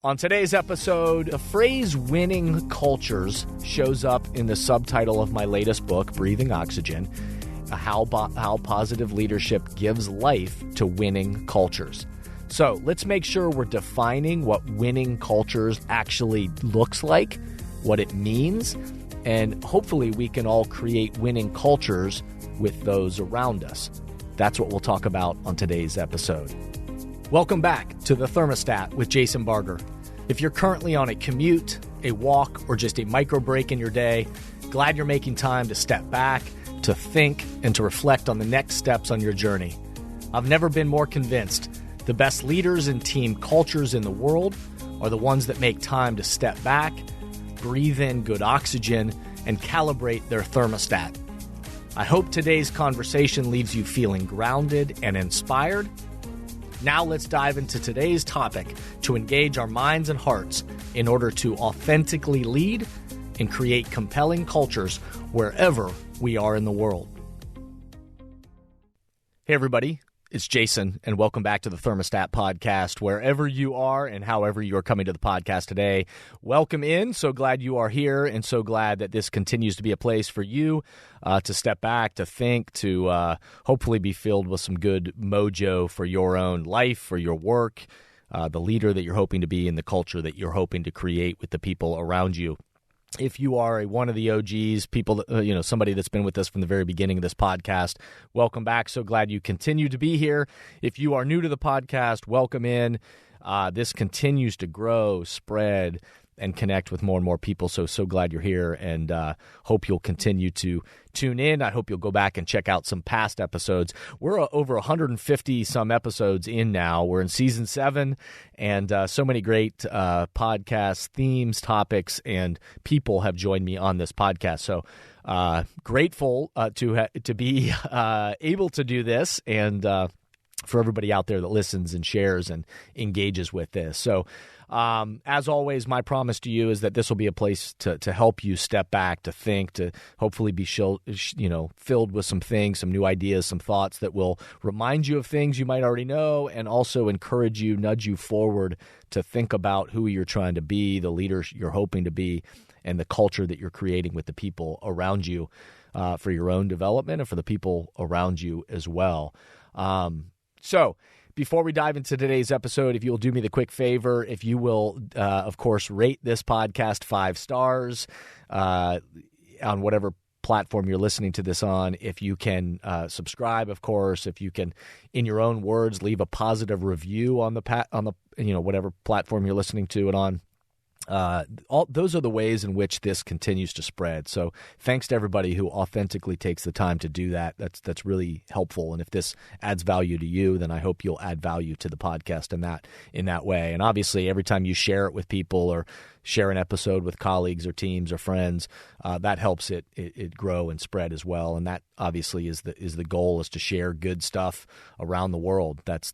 On today's episode, the phrase winning cultures shows up in the subtitle of my latest book, Breathing Oxygen, how positive leadership gives life to winning cultures. So let's make sure we're defining what winning cultures actually looks like, what it means, and hopefully we can all create winning cultures with those around us. That's what we'll talk about on today's episode. Welcome back to The Thermostat with Jason Barger. If you're currently on a commute, a walk, or just a micro break in your day, glad you're making time to step back, to think, and to reflect on the next steps on your journey. I've never been more convinced the best leaders and team cultures in the world are the ones that make time to step back, breathe in good oxygen, and calibrate their thermostat. I hope today's conversation leaves you feeling grounded and inspired. Now let's dive into today's topic to engage our minds and hearts in order to authentically lead and create compelling cultures wherever we are in the world. Hey everybody, it's Jason, and welcome back to the Thermostat Podcast. Wherever you are and however you are coming to the podcast today, welcome in. So glad you are here, and so glad that this continues to be a place for you to step back, to think, to hopefully be filled with some good mojo for your own life, for your work, the leader that you're hoping to be, and the culture that you're hoping to create with the people around you. If you are one of the OGs, people, somebody that's been with us from the very beginning of this podcast, welcome back. So glad you continue to be here. If you are new to the podcast, welcome in. This continues to grow, spread, and connect with more and more people. So glad you're here, and hope you'll continue to tune in. I hope you'll go back and check out some past episodes. We're over 150 some episodes in now. We're in season 7, and so many great podcast themes, topics, and people have joined me on this podcast. So grateful to be able to do this, and for everybody out there that listens and shares and engages with this. So as always, my promise to you is that this will be a place to help you step back, to think, to hopefully be filled with some things, some new ideas, some thoughts that will remind you of things you might already know, and also encourage you, nudge you forward to think about who you're trying to be, the leader you're hoping to be, and the culture that you're creating with the people around you for your own development and for the people around you as well. So before we dive into today's episode, if you'll do me the quick favor, if you will, of course, rate this podcast 5 stars on whatever platform you're listening to this on. If you can subscribe, of course, if you can, in your own words, leave a positive review on the whatever platform you're listening to it on. All those are the ways in which this continues to spread. So thanks to everybody who authentically takes the time to do that. That's really helpful. And if this adds value to you, then I hope you'll add value to the podcast in that way. And obviously, every time you share it with people or share an episode with colleagues or teams or friends, that helps it grow and spread as well. And that obviously is the goal, is to share good stuff around the world. That's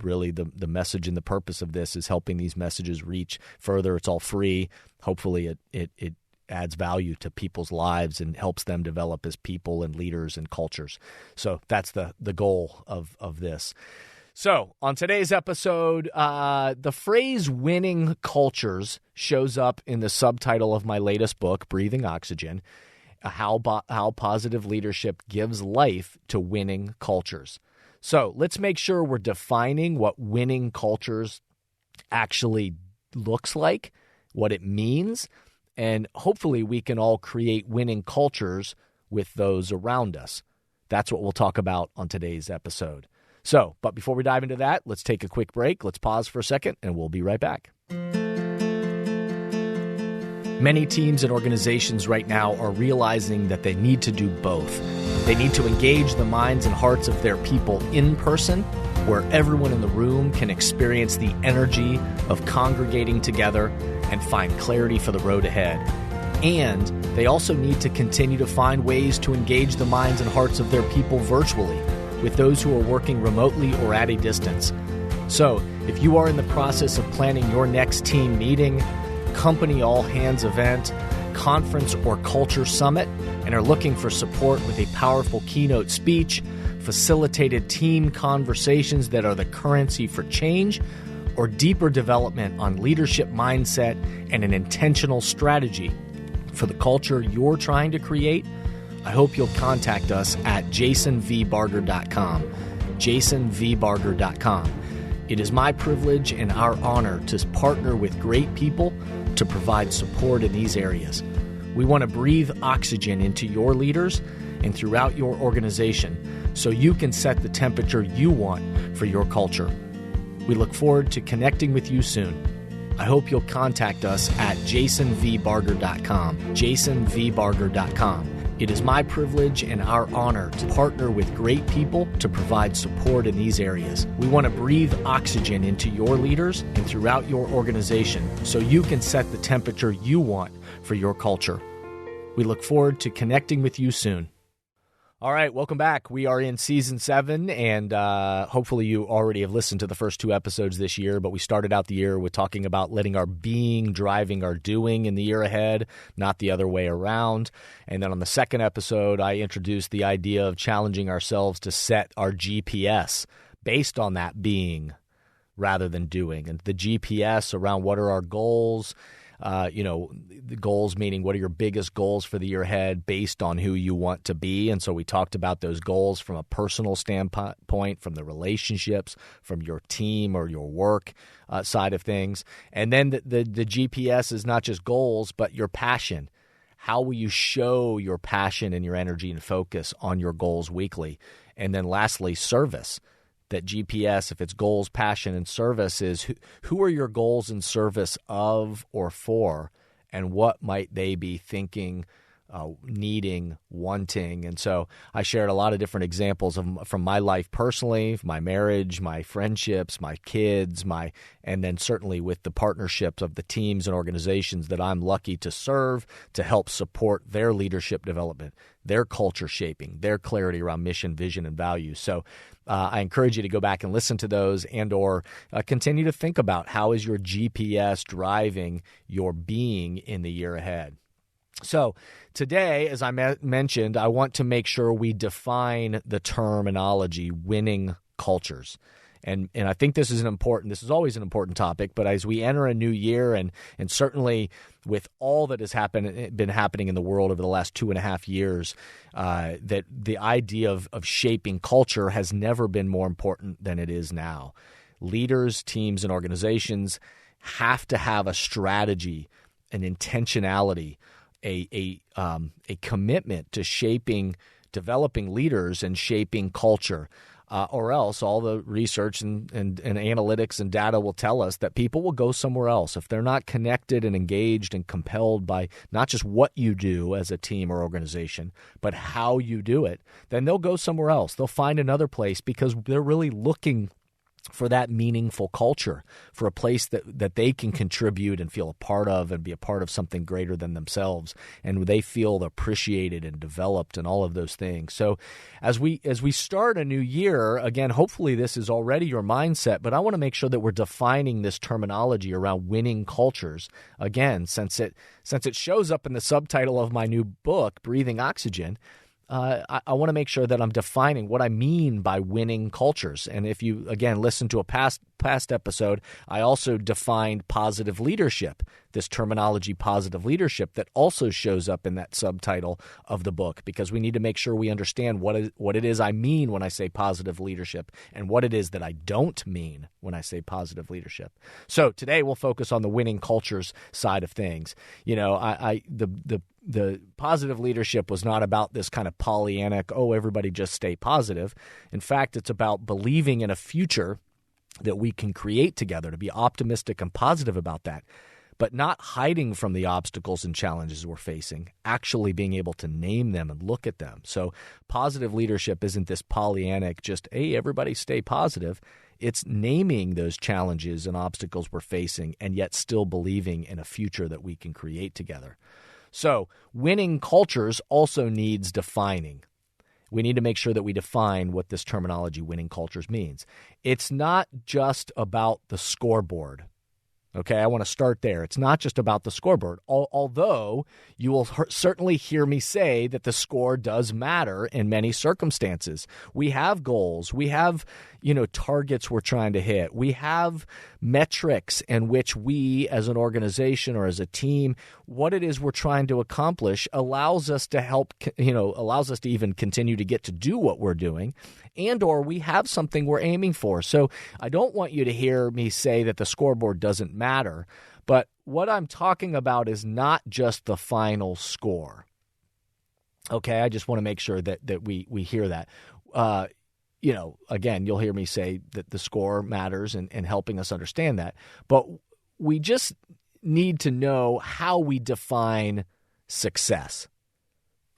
really the message, and the purpose of this is helping these messages reach further. It's all free. Hopefully it adds value to people's lives and helps them develop as people and leaders and cultures. So that's the goal of this. So on today's episode, the phrase winning cultures shows up in the subtitle of my latest book, Breathing Oxygen, how positive leadership gives life to winning cultures. So let's make sure we're defining what winning cultures actually looks like, what it means, and hopefully we can all create winning cultures with those around us. That's what we'll talk about on today's episode. So, but before we dive into that, let's take a quick break. Let's pause for a second, and we'll be right back. Many teams and organizations right now are realizing that they need to do both. They need to engage the minds and hearts of their people in person, where everyone in the room can experience the energy of congregating together and find clarity for the road ahead. And they also need to continue to find ways to engage the minds and hearts of their people virtually, with those who are working remotely or at a distance. So, if you are in the process of planning your next team meeting, company all-hands event, conference, or culture summit, and are looking for support with a powerful keynote speech, facilitated team conversations that are the currency for change, or deeper development on leadership mindset and an intentional strategy for the culture you're trying to create, I hope you'll contact us at jasonvbarger.com, jasonvbarger.com. It is my privilege and our honor to partner with great people to provide support in these areas. We want to breathe oxygen into your leaders and throughout your organization so you can set the temperature you want for your culture. We look forward to connecting with you soon. I hope you'll contact us at jasonvbarger.com, jasonvbarger.com. It is my privilege and our honor to partner with great people to provide support in these areas. We want to breathe oxygen into your leaders and throughout your organization so you can set the temperature you want for your culture. We look forward to connecting with you soon. All right, welcome back. We are in Season 7, and hopefully you already have listened to the first 2 episodes this year, but we started out the year with talking about letting our being driving our doing in the year ahead, not the other way around. And then on the second episode, I introduced the idea of challenging ourselves to set our GPS based on that being rather than doing. And the GPS around what are our goals, the goals meaning what are your biggest goals for the year ahead based on who you want to be. And so we talked about those goals from a personal standpoint, from the relationships, from your team or your work side of things. And then the GPS is not just goals, but your passion. How will you show your passion and your energy and focus on your goals weekly? And then lastly, service. That GPS, if it's goals, passion, and service, is who are your goals in service of or for, and what might they be thinking, needing, wanting. And so I shared a lot of different examples from my life personally, my marriage, my friendships, my kids, and then certainly with the partnerships of the teams and organizations that I'm lucky to serve to help support their leadership development, their culture shaping, their clarity around mission, vision, and values. So I encourage you to go back and listen to those and or continue to think about how is your GPS driving your being in the year ahead. So today, as I mentioned, I want to make sure we define the terminology winning cultures. And I think this is always an important topic, but as we enter a new year and certainly with all that has been happening in the world over the last 2.5 years, that the idea of shaping culture has never been more important than it is now. Leaders, teams, and organizations have to have a strategy, an intentionality, a commitment to developing leaders and shaping culture. Or else all the research and analytics and data will tell us that people will go somewhere else. If they're not connected and engaged and compelled by not just what you do as a team or organization, but how you do it, then they'll go somewhere else. They'll find another place because they're really looking for that meaningful culture, for a place that they can contribute and feel a part of and be a part of something greater than themselves, and they feel appreciated and developed and all of those things. So as we start a new year, again, hopefully this is already your mindset, but I want to make sure that we're defining this terminology around winning cultures. Again, since it shows up in the subtitle of my new book, Breathing Oxygen, I want to make sure that I'm defining what I mean by winning cultures. And if you, again, listen to a past episode, I also defined positive leadership, this terminology positive leadership that also shows up in that subtitle of the book, because we need to make sure we understand what it is I mean when I say positive leadership and what it is that I don't mean when I say positive leadership. So today we'll focus on the winning cultures side of things. The positive leadership was not about this kind of Pollyannic, everybody just stay positive. In fact, it's about believing in a future that we can create together, to be optimistic and positive about that, but not hiding from the obstacles and challenges we're facing, actually being able to name them and look at them. So positive leadership isn't this Pollyannic, just, hey, everybody stay positive. It's naming those challenges and obstacles we're facing and yet still believing in a future that we can create together. So winning cultures also needs defining. We need to make sure that we define what this terminology winning cultures means. It's not just about the scoreboard, Okay, I want to start there. It's not just about the scoreboard, although you will certainly hear me say that the score does matter in many circumstances. We have goals. We have, targets we're trying to hit. We have metrics in which we as an organization or as a team, what it is we're trying to accomplish allows us to help, allows us to even continue to get to do what we're doing, and or we have something we're aiming for. So I don't want you to hear me say that the scoreboard doesn't matter, but what I'm talking about is not just the final score. Okay, I just want to make sure that we hear that. Again, you'll hear me say that the score matters and helping us understand that. But we just need to know how we define success.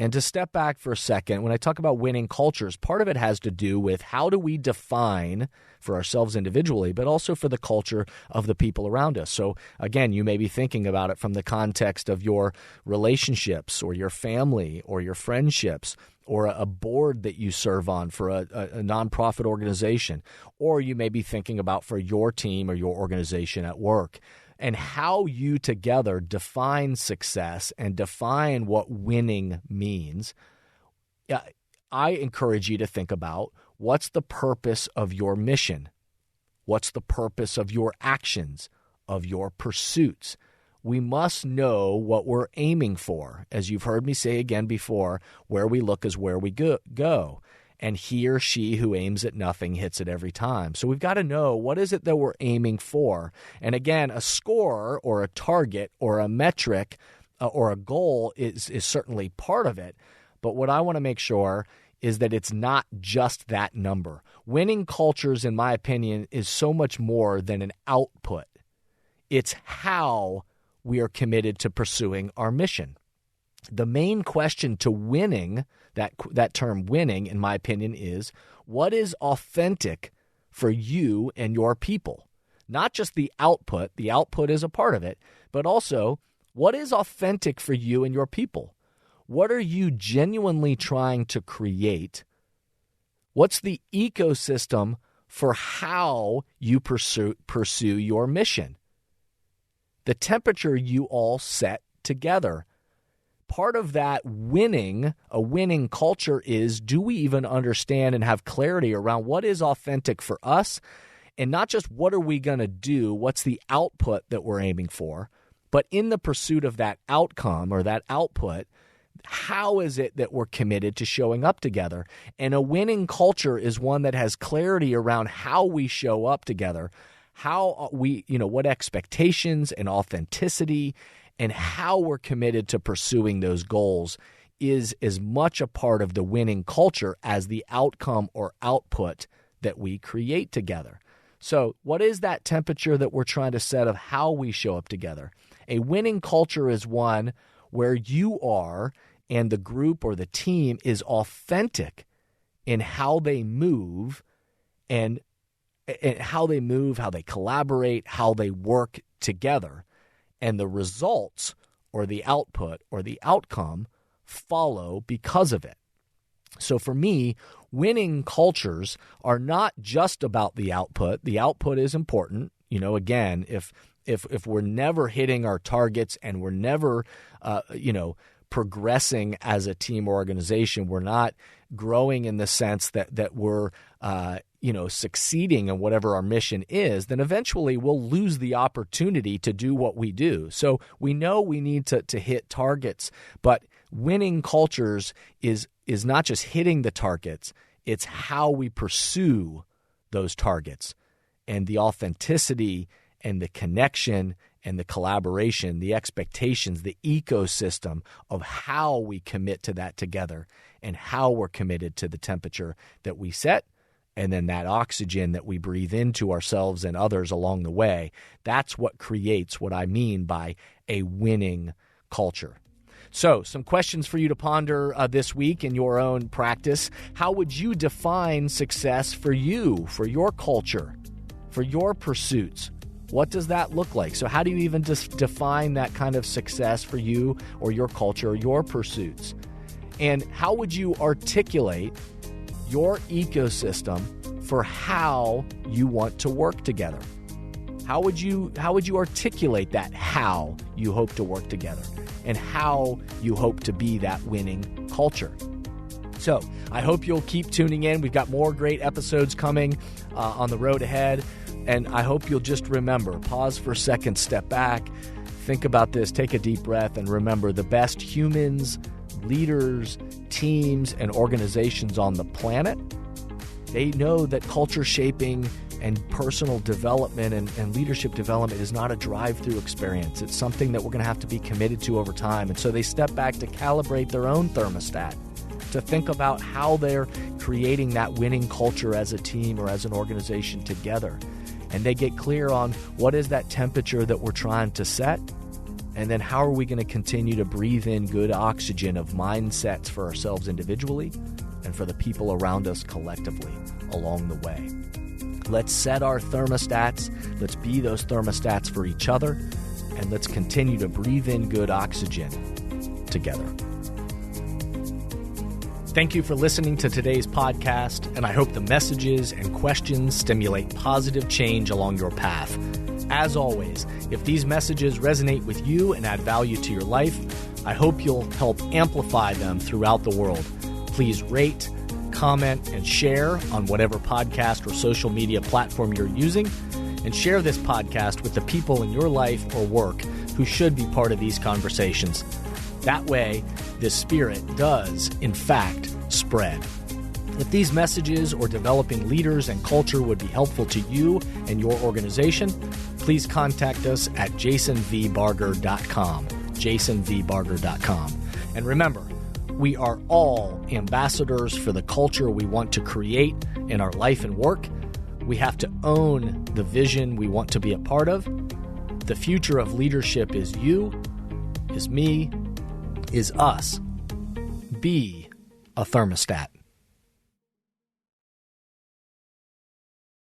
And to step back for a second, when I talk about winning cultures, part of it has to do with how do we define for ourselves individually, but also for the culture of the people around us. So again, you may be thinking about it from the context of your relationships or your family or your friendships or a board that you serve on for a nonprofit organization, or you may be thinking about for your team or your organization at work, and how you together define success and define what winning means. I encourage you to think about what's the purpose of your mission? What's the purpose of your actions, of your pursuits? We must know what we're aiming for. As you've heard me say again before, where we look is where we go. And he or she who aims at nothing hits it every time. So we've got to know what is it that we're aiming for. And again, a score or a target or a metric or a goal is certainly part of it. But what I want to make sure is that it's not just that number. Winning cultures, in my opinion, is so much more than an output. It's how we are committed to pursuing our mission. The main question to winning, that term winning, in my opinion, is what is authentic for you and your people? Not just the output is a part of it, but also what is authentic for you and your people? What are you genuinely trying to create? What's the ecosystem for how you pursue your mission? The temperature you all set together. Part of that a winning culture is, do we even understand and have clarity around what is authentic for us? And not just what are we going to do, what's the output that we're aiming for, but in the pursuit of that outcome or that output, how is it that we're committed to showing up together? And a winning culture is one that has clarity around how we show up together, how we, what expectations and authenticity and how we're committed to pursuing those goals is as much a part of the winning culture as the outcome or output that we create together. So what is that temperature that we're trying to set of how we show up together? A winning culture is one where you are and the group or the team is authentic in how they move and how they collaborate, how they work together. And the results or the output or the outcome follow because of it. So for me, winning cultures are not just about the output. The output is important. Again, if we're never hitting our targets and we're never, progressing as a team or organization, we're not growing in the sense that we're, succeeding in whatever our mission is, then eventually we'll lose the opportunity to do what we do. So we know we need to hit targets, but winning cultures is not just hitting the targets, it's how we pursue those targets and the authenticity and the connection and the collaboration, the expectations, the ecosystem of how we commit to that together and how we're committed to the temperature that we set and then that oxygen that we breathe into ourselves and others along the way. That's what creates what I mean by a winning culture. So, some questions for you to ponder this week in your own practice. How would you define success for you, for your culture, for your pursuits? What does that look like? So how do you even define that kind of success for you or your culture or your pursuits? And how would you articulate your ecosystem for how you want to work together? How would you articulate that, how you hope to work together and how you hope to be that winning culture? So I hope you'll keep tuning in. We've got more great episodes coming on the road ahead. And I hope you'll just remember, pause for a second, step back, think about this, take a deep breath, and remember the best humans, leaders, teams, and organizations on the planet, they know that culture shaping and personal development and leadership development is not a drive-through experience. It's something that we're going to have to be committed to over time. And so they step back to calibrate their own thermostat, to think about how they're creating that winning culture as a team or as an organization together. And they get clear on what is that temperature that we're trying to set, and then how are we going to continue to breathe in good oxygen of mindsets for ourselves individually and for the people around us collectively along the way. Let's set our thermostats. Let's be those thermostats for each other, and let's continue to breathe in good oxygen together. Thank you for listening to today's podcast, and I hope the messages and questions stimulate positive change along your path. As always, if these messages resonate with you and add value to your life, I hope you'll help amplify them throughout the world. Please rate, comment, and share on whatever podcast or social media platform you're using, and share this podcast with the people in your life or work who should be part of these conversations. That way, this spirit does, in fact, spread. If these messages or developing leaders and culture would be helpful to you and your organization, please contact us at jasonvbarger.com, jasonvbarger.com. And remember, we are all ambassadors for the culture we want to create in our life and work. We have to own the vision we want to be a part of. The future of leadership is you, is me, is us. Be a thermostat.